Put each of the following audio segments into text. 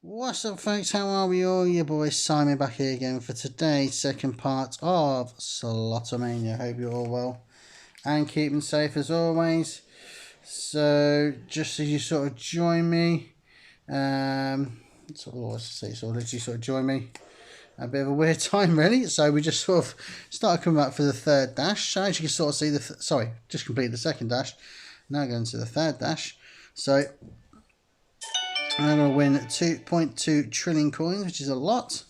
What's up, folks? How are we all? Your boy Simon back here again for today's second part of Slotomania. Hope you're all well and keeping safe as always. So, just as you sort of join me, join me. A bit of a weird time, really. So we just sort of started coming back for the third dash. So as you can sort of see, just completed the second dash. Now going to the third dash. So I'm going to win 2.2 trillion coins, which is a lot.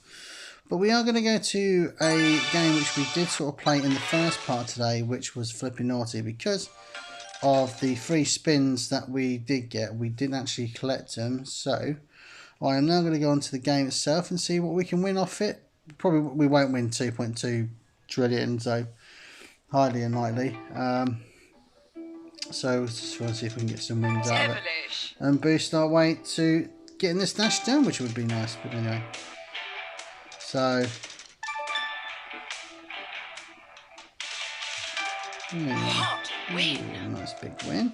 But we are going to go to a game which we did sort of play in the first part today, which was flipping naughty because of the free spins that we did get. We didn't actually collect them, so I am now going to go on to the game itself and see what we can win off it. Probably we won't win 2.2 trillion, so highly unlikely. So just want to see if we can get some wins out of it and boost our way to getting this dash done, which would be nice. But anyway, so nice big win.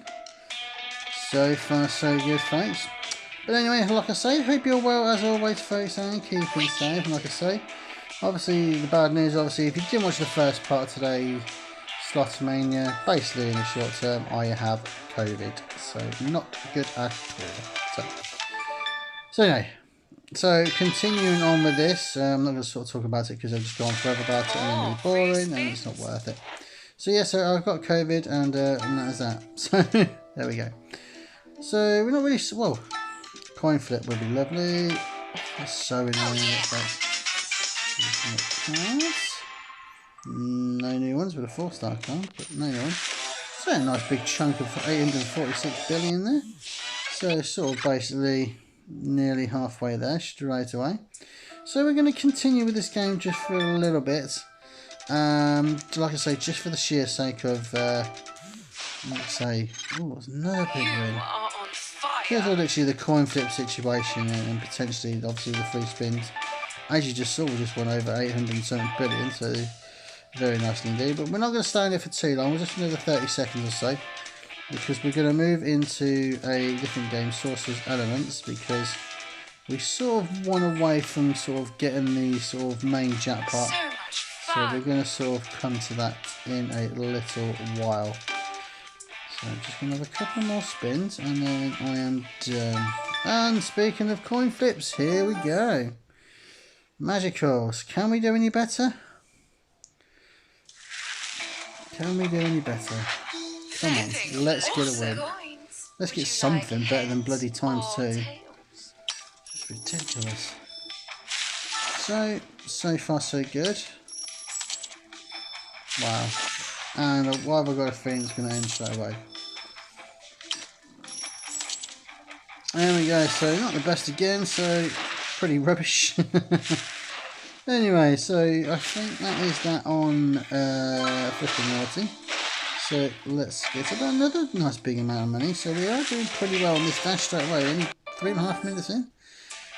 So far so good, folks. But anyway, like I say, hope you're well as always, folks, and keeping safe. And like I say, obviously the bad news, obviously, if you didn't watch the first part today, Slotomania, basically in the short term, I have COVID, so not good at all. So anyway, so continuing on with this, I'm not going to sort of talk about it because I've just gone forever about it and then it'll be boring and it's not worth it. So yeah, so I've got COVID and that is that. So there we go. So we're not really, well, coin flip would be lovely. Oh, that's so annoying. No new ones with a 4-star card, but no new ones. So a nice big chunk of 846 billion there. So sort of basically nearly halfway there straight away. So we're going to continue with this game just for a little bit. Like I say, just for the sheer sake of, let's say, oh, it's another big win. Here's literally the coin flip situation and potentially, obviously, the free spins. As you just saw, we just won over 807 billion, so very nicely indeed. But we're not going to stay in there for too long. We're just another 30 seconds or so, because we're going to move into a different game, Sources Elements, because we sort of want away from sort of getting the sort of main jackpot. So we're going to sort of come to that in a little while. So I'm just going to have a couple more spins and then I am done. And speaking of coin flips, here we go. Magicals. Can we do any better? Can we do any better? Come on, let's get a win. Let's get something better than bloody ×2. It's ridiculous. So far so good. Wow. And why have I got a feeling it's going to end straight away? There we go, so not the best again, so pretty rubbish. Anyway, so I think that is that on flipping naughty. So let's get about another nice big amount of money. So we are doing pretty well on this dash straight away, only 3.5 minutes in.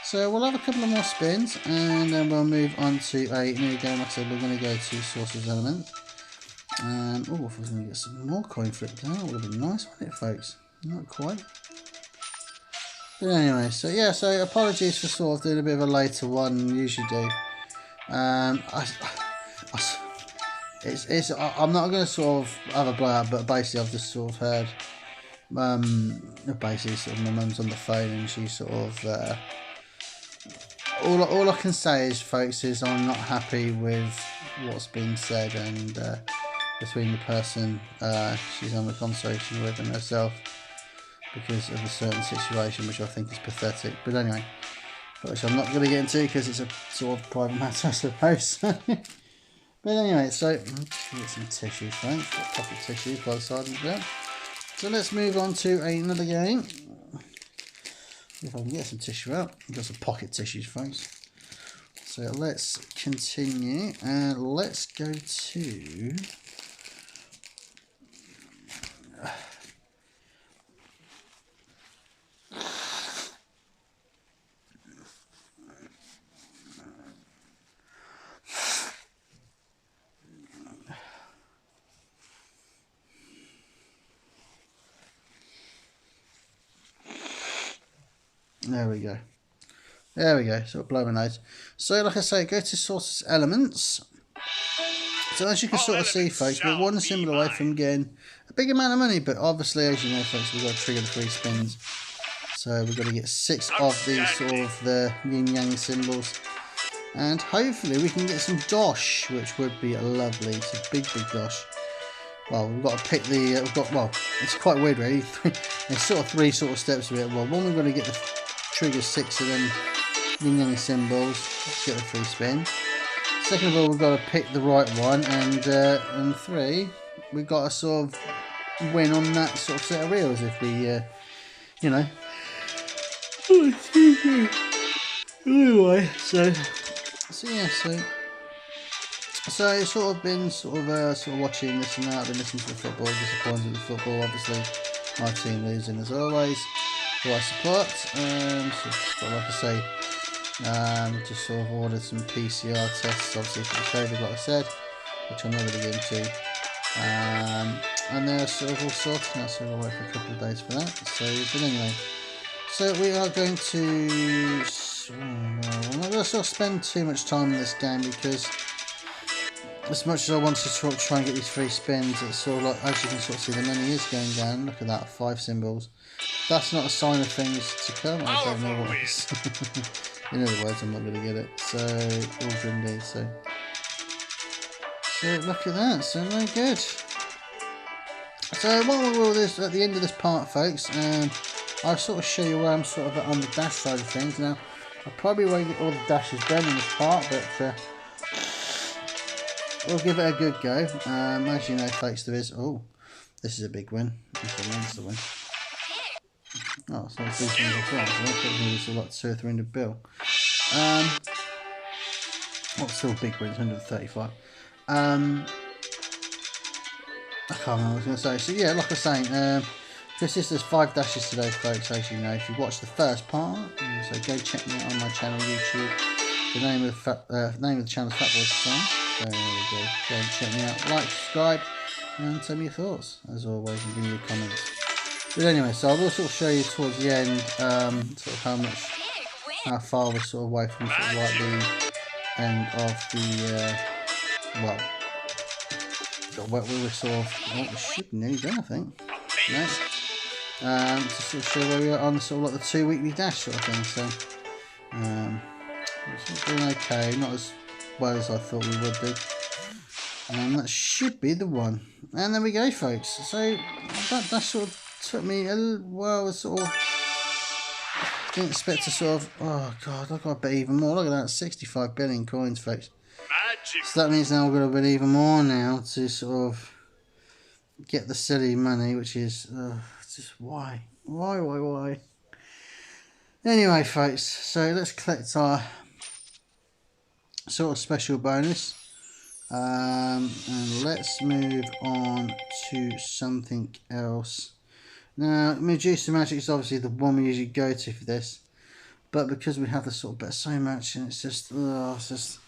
So we'll have a couple of more spins and then we'll move on to a new game. Like I said, we're going to go to Sources Elements. And, oh, if I was going to get some more coin flips now, that would have been nice, wouldn't it, folks? Not quite. But anyway, so yeah, so apologies for sort of doing a bit of a later one than usually do. I'm not going to sort of have a blowout, but basically I've just sort of heard, basically sort of my mum's on the phone and she sort of, all I can say is, folks, is I'm not happy with what's been said and between the person she's on the conversation with and herself because of a certain situation which I think is pathetic. But anyway, which I'm not going to get into because it's a sort of private matter, I suppose. But anyway, so let's get some tissues, folks. Got pocket tissues by the side of the bed. So let's move on to another game. If I can get some tissue out. I've got some pocket tissues, folks. So let's continue and let's go to... There we go. There we go, sort of blow my nose. So like I say, go to sources elements. So as you can sort of see, folks, we're one symbol away from getting a big amount of money, but obviously, as you know, folks, we've got to trigger the 3 spins. So we've got to get 6 of these sort of the yin-yang symbols. And hopefully we can get some dosh, which would be lovely. It's a big, big dosh. Well, we've got to pick the, well, it's quite weird really. There's sort of 3 sort of steps of it. Well, one, we've got to get the trigger 6 of them yin-yang symbols. Let's get the 3 spin. Second of all, we've got to pick the right one, and 3, we've got to sort of win on that sort of set of reels if we, you know. Oh, excuse me. Anyway, so yeah, so it's sort of been sort of watching this and that. I've been listening to the football, disappointed with the football, obviously. My team losing as always, who I support. So like I say. Just sort of ordered some PCR tests, obviously for the COVID, like I said, which I'm not going to get into. And they're sort of all sorted now, so I'll wait for a couple of days for that. So, but anyway, so we are going to. I'm not going to sort of spend too much time in this game because, as much as I want to sort of try and get these 3 spins, it's sort of like, as you can sort of see, the money is going down. Look at that, 5 symbols. That's not a sign of things to come. I don't know what it is. In other words, I'm not going to get it. So, all good indeed. So look at that. So, no good. So, what we will do is, at the end of this part, folks, I'll sort of show you where I'm sort of on the dash side of things. Now, I probably won't get all the dashes done in this part, but we'll give it a good go. As you know, folks, there is... Oh, this is a big win. This is a monster win. Oh, so it's these ones as well. So I thought it was like 2 or 300 bill. Well, still big wins, 135. I can't remember what I was going to say. So yeah, like I was saying, there's 5 dashes today, folks. As you know, if you watched the first part, so go check me out on my channel YouTube. The name of the channel is Fatboy Design. So there we go. Go and check me out. Like, subscribe, and tell me your thoughts as always, and give me your comments. But anyway, so I will sort of show you towards the end, sort of how far we're sort of away from sort of like the end of the, well, we were sort of, well, we should be nearly done, I think. No. To sort of show where we are on sort of like the 2 weekly dash sort of thing. So, it's doing okay, not as well as I thought we would do. And that should be the one. And there we go, folks. So that sort of took me a well, sort of didn't expect to sort of, oh god, I've got to bet even more. Look at that, 65 billion coins, folks. So that means now we're going to bet even more now to sort of get the silly money, which is just why anyway, folks, so let's collect our sort of special bonus, and let's move on to something else. Now, Medusa Magic is obviously the one we usually go to for this, but because we have to sort of bet so much, and it's just, it's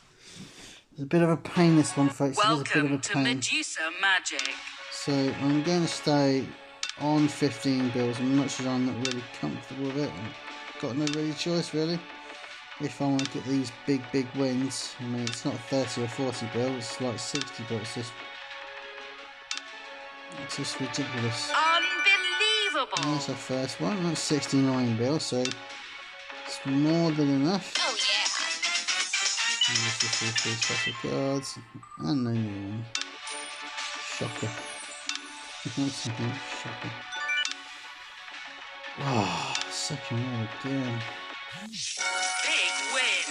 a bit of a pain, this one, folks. Welcome to Medusa Magic. So I'm going to stay on 15 bills, as much as I'm not really comfortable with it. I've got no really choice, really. If I want to get these big wins, I mean, it's not 30 or 40 bills, it's like 60 bills. It's just ridiculous. Unbelievable! And that's our first one. That's 69 bills, so it's more than enough. Oh yeah! And this is the 3 special cards, and no new one. Shocker. Shocker. Oh, second roll again. Big win!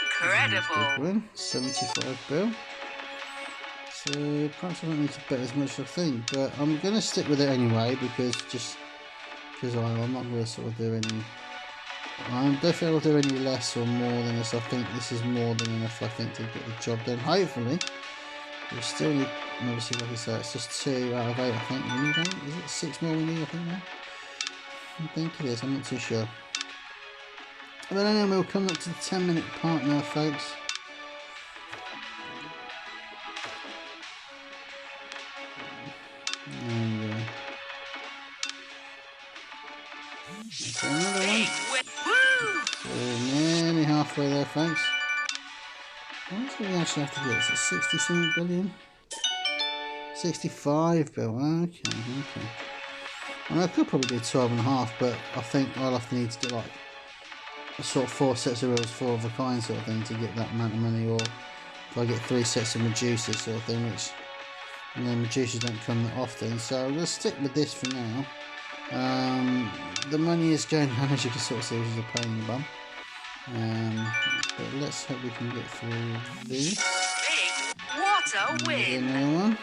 Incredible! Big win, 75 bill. So perhaps I don't need to bet as much as I think, but I'm going to stick with it anyway because I'm not going to sort of do any. I definitely will do any less or more than this. I think this is more than enough, I think, to get the job done. Hopefully, we still need, obviously, like I said, it's just 2 out of 8, I think. We need 8? Is it 6 more we need, I think, now? I think it is, I'm not too sure. But anyway, we'll come up to the 10-minute part now, folks. And so another one. So nearly halfway there, folks. What do we actually have to get? Is it 60 something billion? 65 billion. Okay. I could probably do 12.5, but I think I'll have to need to get like a sort of 4 sets of wheels, 4 of a kind sort of thing to get that amount of money, or if I get 3 sets of Medusas sort of thing, which, you know, Medusas don't come that often, so I'm going to stick with this for now. The money is going down, as you can sort of see, which is a pain in the bum. But let's hope we can get through this. Big water win. Another one.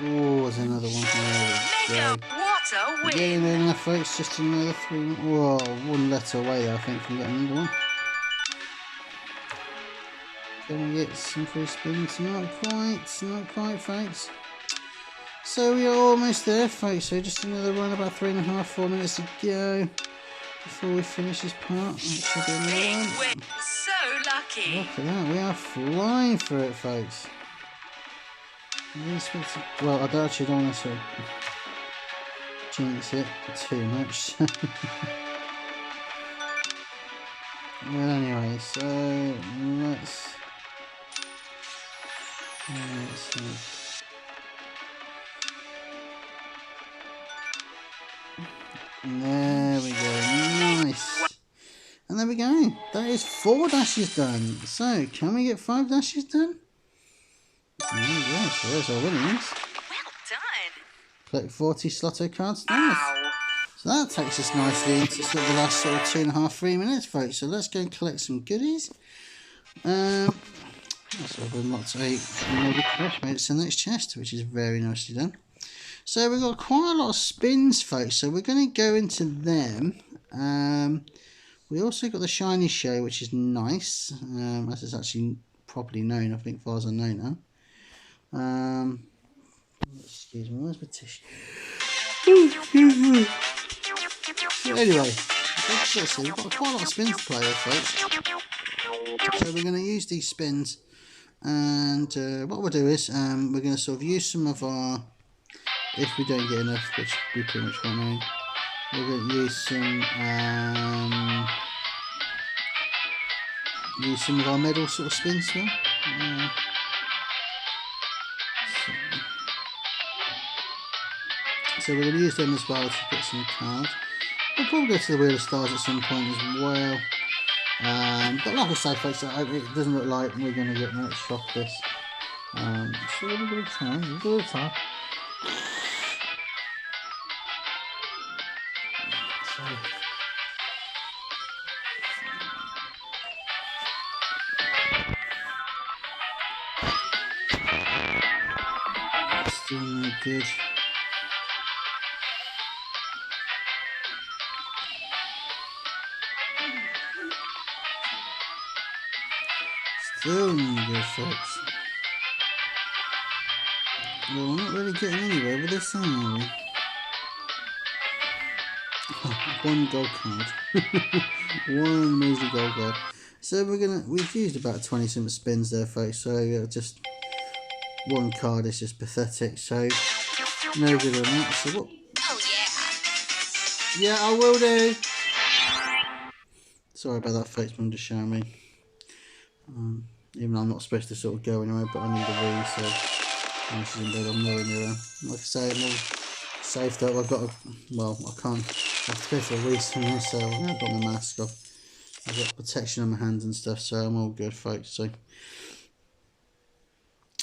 Oh, there's another one. Mega water win. Getting there enough, folks. Just another 3. Whoa, 1 letter away there, I think, from getting another one. Can we get some free spins? Not quite, folks. So we are almost there, folks. So just another run, about 3.5, 4 minutes to go before we finish this part. That should be another one. Win. So lucky. Look at that, we are flying through it, folks. Well, I actually don't want to jinx it too much. Well, anyway, so let's see. There we go, nice. And there we go, that is 4 dashes done. So, can we get 5 dashes done? There we go, so there's our winnings. Well done. Collect 40 sloto cards. Nice. So that takes us nicely into sort of the last sort of 2.5, 3 minutes, folks. So let's go and collect some goodies. So we've unlocked 8 maybe mates in the next chest, which is very nicely done. So we've got quite a lot of spins, folks. So we're going to go into them. We also got the shiny show, which is nice. As it's actually properly known, I think, as far as I know now. Excuse me, where's my tissue? So anyway, so we've got quite a lot of spins to play with, folks. So we're going to use these spins, and what we'll do is we're going to sort of use some of our, if we don't get enough, which we pretty much won't know, we're going to use some of our medal sort of spins as well. So we're going to use them as well to get some cards. We'll probably go to the Wheel of Stars at some point as well. But like I say, folks, it doesn't look like we're going to get much off this. Just a little bit of time, Still no good. Still no good, folks. Well, we're not really getting anywhere with this, are we? One gold card. One measly gold card. So we've used about 20 some spins there, folks. So just one card is just pathetic. So no good on that. So what? Oh yeah. Yeah, I will do. Sorry about that, folks. I'm just showing me. Even though I'm not supposed to sort of go anywhere, but I need a wee, so when she's in bed, I'm nowhere near her. Like I say, I'm all safe up. I've got I can't. I have to go for a wee soon, so I've got my mask off. I've got protection on my hands and stuff, so I'm all good, folks. So,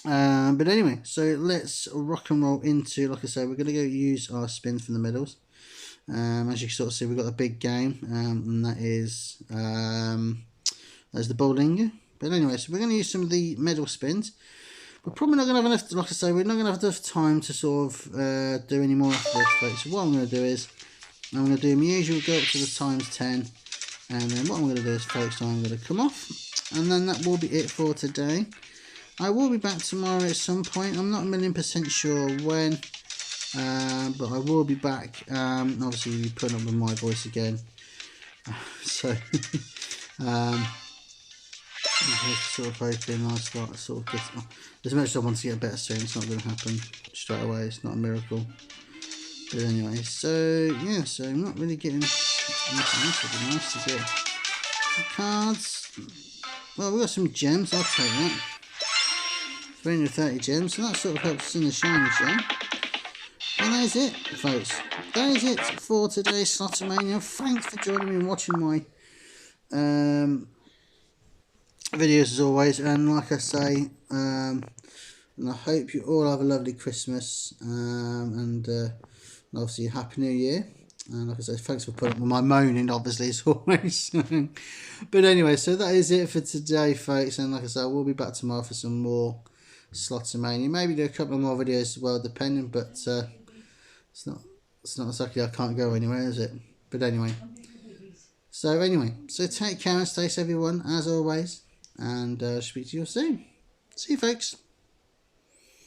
but anyway, so let's rock and roll into, like I say, we're going to go use our spin from the medals. As you can sort of see, we've got a big game, and that is there's the bowling. But anyway, so we're going to use some of the medal spins. We're probably not going to have enough, like I say, we're not going to have enough time to sort of do any more after this, folks. So what I'm going to do is, I'm going to do my usual, go up to the times 10. And then what I'm going to do is, folks, I'm going to come off. And then that will be it for today. I will be back tomorrow at some point. I'm not 1,000,000% sure when. But I will be back. Obviously, we'll be putting up with my voice again. So, I'm sort of hoping I start sort of getting. As much as I want to get better soon, it's not going to happen straight away. It's not a miracle. But anyway, so yeah, so I'm not really getting anything else. Would be nice to get some cards. Well, we've got some gems. I'll take that. 330 gems, so that sort of helps us in the shiny show. And that is it, folks. That is it for today's Slotomania. Thanks for joining me and watching my videos as always. And like I say, and I hope you all have a lovely Christmas and obviously a Happy New Year. And like I say, thanks for putting up with my moaning, obviously, as always. But anyway, so that is it for today, folks. And like I say, we'll be back tomorrow for some more Slotomania. Maybe do a couple of more videos as well, depending. But it's not exactly I can't go anywhere, is it? But anyway. So take care and stay safe, everyone, as always. And speak to you soon. See you, folks.